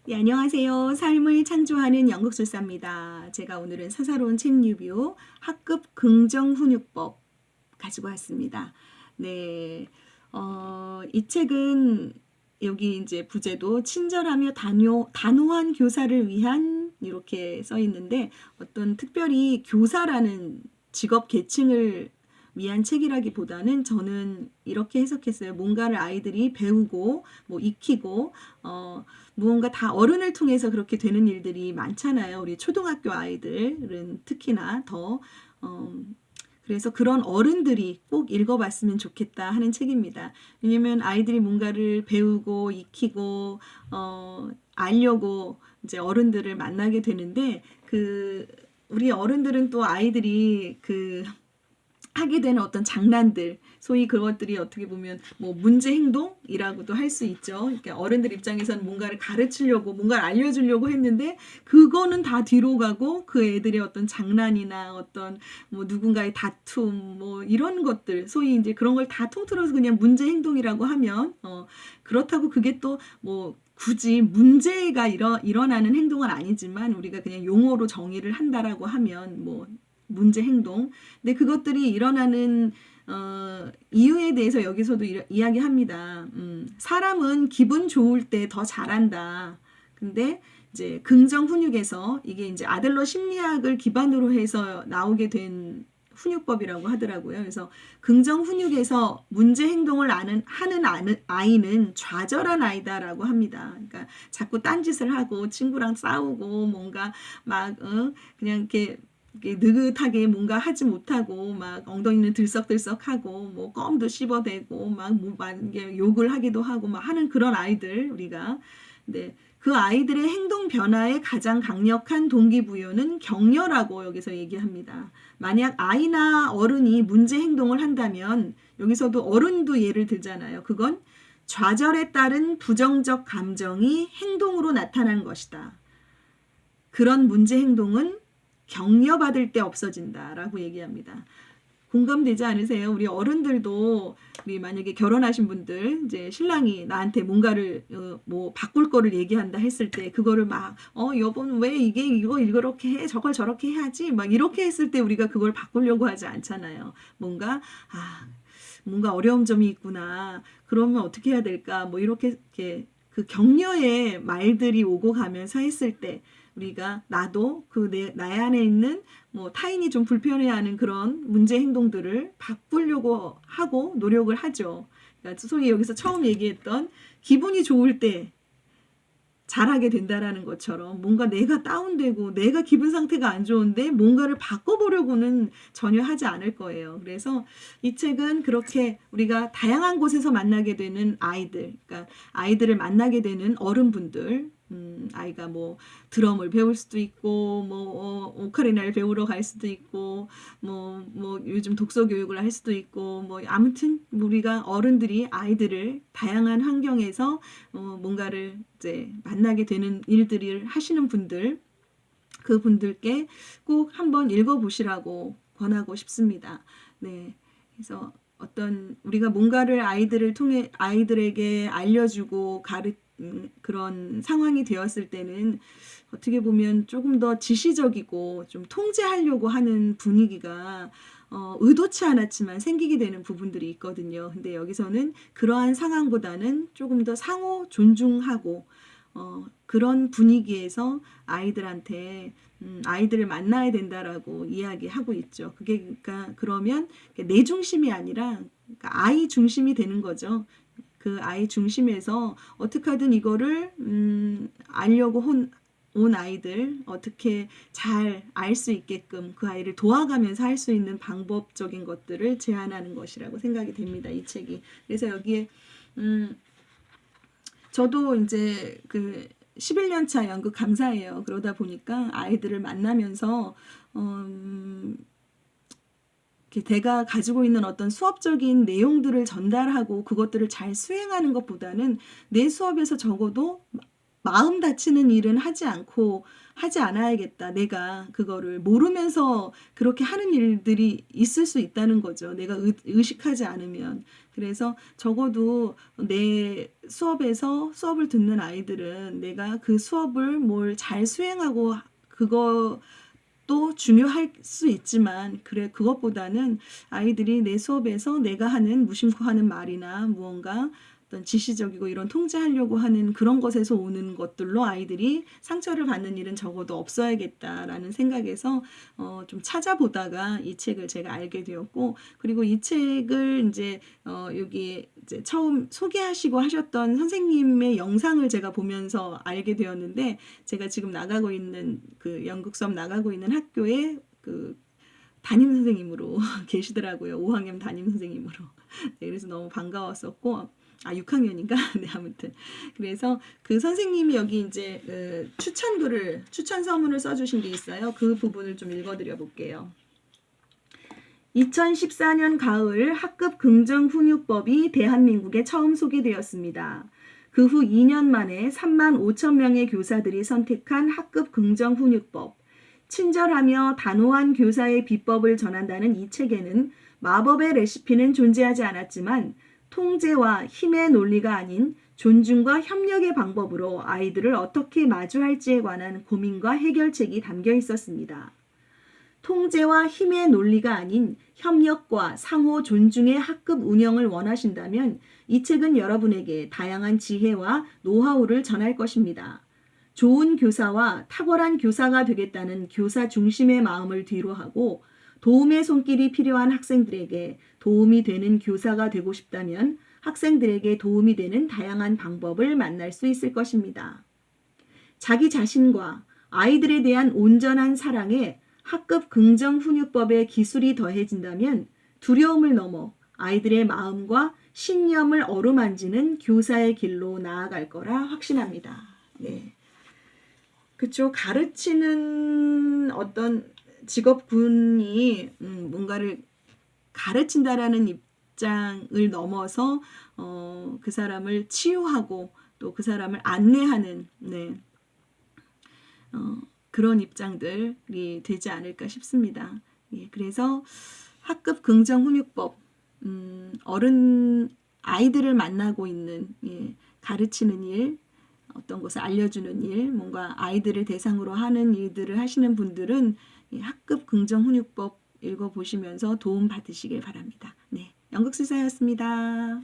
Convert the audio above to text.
네, 안녕하세요. 삶을 창조하는 연극술사입니다. 제가 오늘은 사사로운 책 리뷰 학급 긍정훈육법 가지고 왔습니다. 네, 이 책은 여기 이제 부제도 친절하며 단호한 교사를 위한 이렇게 써 있는데 어떤 특별히 교사라는 직업 계층을 위한 책이라기보다는 저는 이렇게 해석했어요. 뭔가를 아이들이 배우고 뭐 익히고 무언가 다 어른을 통해서 그렇게 되는 일들이 많잖아요. 우리 초등학교 아이들은 특히나 더 그래서 그런 어른들이 꼭 읽어봤으면 좋겠다 하는 책입니다. 왜냐면 아이들이 뭔가를 배우고 익히고 알려고 이제 어른들을 만나게 되는데 우리 어른들은 또 아이들이 하게 되는 어떤 장난들, 소위 그것들이 어떻게 보면 뭐 문제 행동이라고도 할 수 있죠. 그러니까 어른들 입장에서는 뭔가를 가르치려고, 뭔가를 알려주려고 했는데 그거는 다 뒤로 가고 그 애들의 어떤 장난이나 어떤 뭐 누군가의 다툼, 뭐 이런 것들, 소위 이제 그런 걸 다 통틀어서 그냥 문제 행동이라고 하면 그렇다고 그게 또 뭐 굳이 문제가 일어나는 행동은 아니지만 우리가 그냥 용어로 정의를 한다라고 하면 뭐 문제 행동. 근데 그것들이 일어나는 이유에 대해서 여기서도 이야기합니다. 사람은 기분 좋을 때 더 잘한다. 근데 이제 긍정 훈육에서 이게 이제 아들러 심리학을 기반으로 해서 나오게 된 훈육법이라고 하더라고요. 그래서 긍정 훈육에서 문제 행동을 하는 아이는 좌절한 아이다라고 합니다. 그러니까 자꾸 딴짓을 하고 친구랑 싸우고 뭔가 막 그냥 이렇게 느긋하게 뭔가 하지 못하고 막 엉덩이는 들썩들썩하고 뭐 껌도 씹어대고 막 욕을 하기도 하고 막 하는 그런 아이들 우리가 근데 그 아이들의 행동 변화에 가장 강력한 동기부여는 격려라고 여기서 얘기합니다. 만약 아이나 어른이 문제 행동을 한다면 여기서도 어른도 예를 들잖아요. 그건 좌절에 따른 부정적 감정이 행동으로 나타난 것이다. 그런 문제 행동은 격려받을 때 없어진다라고 얘기합니다. 공감되지 않으세요? 우리 어른들도 우리 만약에 결혼하신 분들 이제 신랑이 나한테 뭔가를 뭐 바꿀 거를 얘기한다 했을 때 그거를 막 여보는 왜 이거 이렇게 해 저걸 저렇게 해야지 막 이렇게 했을 때 우리가 그걸 바꾸려고 하지 않잖아요. 뭔가 어려운 점이 있구나. 그러면 어떻게 해야 될까? 뭐 이렇게 그 격려의 말들이 오고 가면서 했을 때 우리가 나도 나의 안에 있는 뭐 타인이 좀 불편해하는 그런 문제 행동들을 바꾸려고 하고 노력을 하죠. 그러니까 소위 여기서 처음 얘기했던 기분이 좋을 때 잘하게 된다라는 것처럼 뭔가 내가 다운되고 내가 기분 상태가 안 좋은데 뭔가를 바꿔보려고는 전혀 하지 않을 거예요. 그래서 이 책은 그렇게 우리가 다양한 곳에서 만나게 되는 아이들, 그러니까 아이들을 만나게 되는 어른분들, 아이가 뭐 드럼을 배울 수도 있고, 뭐 오카리나를 배우러 갈 수도 있고, 뭐 요즘 독서 교육을 할 수도 있고, 뭐 아무튼 우리가 어른들이 아이들을 다양한 환경에서 뭔가를 이제 만나게 되는 일들을 하시는 분들, 그분들께 꼭 한번 읽어보시라고 권하고 싶습니다. 네, 그래서 어떤 우리가 뭔가를 아이들에게 알려주고 그런 상황이 되었을 때는 어떻게 보면 조금 더 지시적이고 좀 통제하려고 하는 분위기가 의도치 않았지만 생기게 되는 부분들이 있거든요. 근데 여기서는 그러한 상황보다는 조금 더 상호 존중하고 그런 분위기에서 아이들한테 아이들을 만나야 된다라고 이야기하고 있죠. 그게 그러니까 그러면 내 중심이 아니라 그러니까 아이 중심이 되는 거죠. 그 아이 중심에서 어떻게 하든 이거를 알려고 온 아이들 어떻게 잘 알 수 있게끔 그 아이를 도와가면서 할 수 있는 방법적인 것들을 제안하는 것이라고 생각이 됩니다. 이 책이. 그래서 여기에 저도 이제 11년 차 연극 강사예요. 그러다 보니까 아이들을 만나면서 제가 가지고 있는 어떤 수업적인 내용들을 전달하고 그것들을 잘 수행하는 것보다는 내 수업에서 적어도 마음 다치는 일은 하지 않아야겠다. 내가 그거를 모르면서 그렇게 하는 일들이 있을 수 있다는 거죠. 내가 의식하지 않으면. 그래서 적어도 내 수업에서 수업을 듣는 아이들은 내가 그 수업을 뭘 잘 수행하고 그거 또 중요할 수 있지만 그것보다는 아이들이 내 수업에서 내가 하는 무심코 하는 말이나 무언가 어떤 지시적이고 이런 통제하려고 하는 그런 것에서 오는 것들로 아이들이 상처를 받는 일은 적어도 없어야겠다라는 생각에서 좀 찾아보다가 이 책을 제가 알게 되었고, 그리고 이 책을 이제 여기 이제 처음 소개하시고 하셨던 선생님의 영상을 제가 보면서 알게 되었는데, 제가 지금 나가고 있는 그 연극 수업 나가고 있는 학교에 그 담임 선생님으로 계시더라고요. 5학년 담임 선생님으로. 네, 그래서 너무 반가웠었고, 6학년인가? 네, 아무튼. 그래서 그 선생님이 여기 이제 추천 서문을 써주신 게 있어요. 그 부분을 좀 읽어드려 볼게요. 2014년 가을 학급 긍정훈육법이 대한민국에 처음 소개되었습니다. 그 후 2년 만에 3만 5천 명의 교사들이 선택한 학급 긍정훈육법. 친절하며 단호한 교사의 비법을 전한다는 이 책에는 마법의 레시피는 존재하지 않았지만 통제와 힘의 논리가 아닌 존중과 협력의 방법으로 아이들을 어떻게 마주할지에 관한 고민과 해결책이 담겨 있었습니다. 통제와 힘의 논리가 아닌 협력과 상호 존중의 학급 운영을 원하신다면 이 책은 여러분에게 다양한 지혜와 노하우를 전할 것입니다. 좋은 교사와 탁월한 교사가 되겠다는 교사 중심의 마음을 뒤로하고 도움의 손길이 필요한 학생들에게 도움이 되는 교사가 되고 싶다면 학생들에게 도움이 되는 다양한 방법을 만날 수 있을 것입니다. 자기 자신과 아이들에 대한 온전한 사랑에 학급 긍정훈육법의 기술이 더해진다면 두려움을 넘어 아이들의 마음과 신념을 어루만지는 교사의 길로 나아갈 거라 확신합니다. 네. 그쵸. 가르치는 어떤 직업군이 뭔가를 가르친다라는 입장을 넘어서 그 사람을 치유하고 또 그 사람을 안내하는 그런 입장들이 되지 않을까 싶습니다. 예, 그래서 학급 긍정훈육법, 아이들을 만나고 있는, 가르치는 일, 어떤 것을 알려주는 일, 뭔가 아이들을 대상으로 하는 일들을 하시는 분들은 학급 긍정훈육법 읽어보시면서 도움 받으시길 바랍니다. 네, 연극술사였습니다.